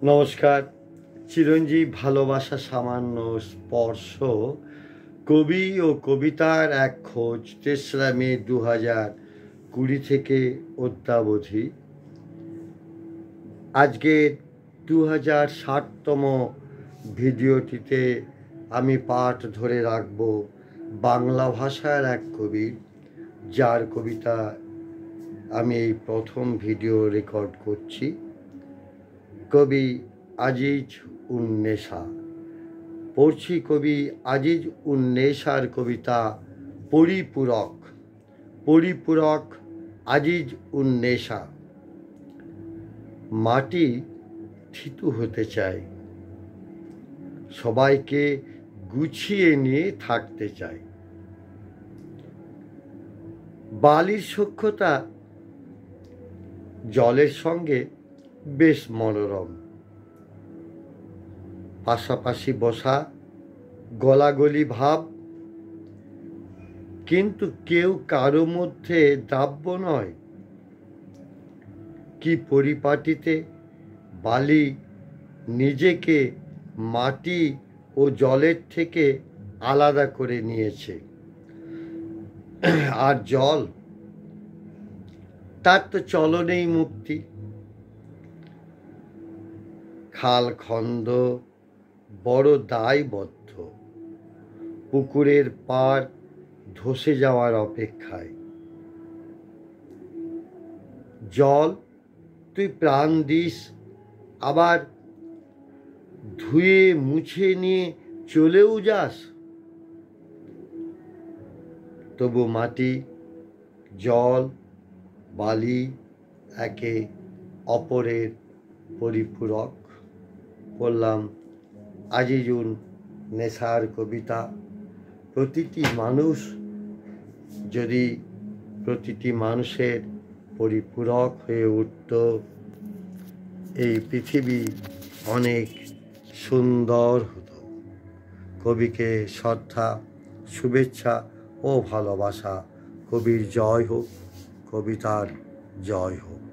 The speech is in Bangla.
নমস্কার। চিরঞ্জীব ভালোবাসা সামান্য স্পর্শ কবি ও কবিতার এক খোঁজ ৩রা মে 2020 থেকে অদ্যাবধি। আজকের 2060তম ভিডিওটিতে আমি পাঠ ধরে রাখব বাংলা ভাষার এক কবির, যার কবিতা আমি এই প্রথম ভিডিও রেকর্ড করছি। কবি আজিজ উন্নেশা। পড়ছি কবি আজিজ উন্নেশার কবিতা পরিপূরক। পরিপূরক আজিজ উন্নেশা। মাটি থিতু হতে চায়, সবাইকে গুছিয়ে নিয়ে থাকতে চায়। বালির সখ্যতা জলের সঙ্গে বেশ মনোরম। পাশাপাশি বসা, গলাগলি ভাব, কিন্তু কেউ কারো মধ্যে দাব্য নয়। কি পরিপাটিতে বালি নিজেকে মাটি ও জলের থেকে আলাদা করে নিয়েছে, আর জল তার তো চলনেই মুক্তি। খাল খন্দ বড় দায়বদ্ধ, পুকুরের পাড় ধসে যাওয়ার অপেক্ষায়। জল তুই প্রাণ দিস, আবার ধুয়ে মুছে নিয়ে চলেও যাস। তবু মাটি, জল, বালি একে অপরের পরিপূরক। বললাম আজিজুন নেশার কবিতা। প্রতিটি মানুষ যদি প্রতিটি মানুষের পরিপূরক হয়ে উঠত, এই পৃথিবী অনেক সুন্দর হতো। কবিকে শ্রদ্ধা, শুভেচ্ছা ও ভালোবাসা। কবির জয় হোক, কবিতার জয় হোক।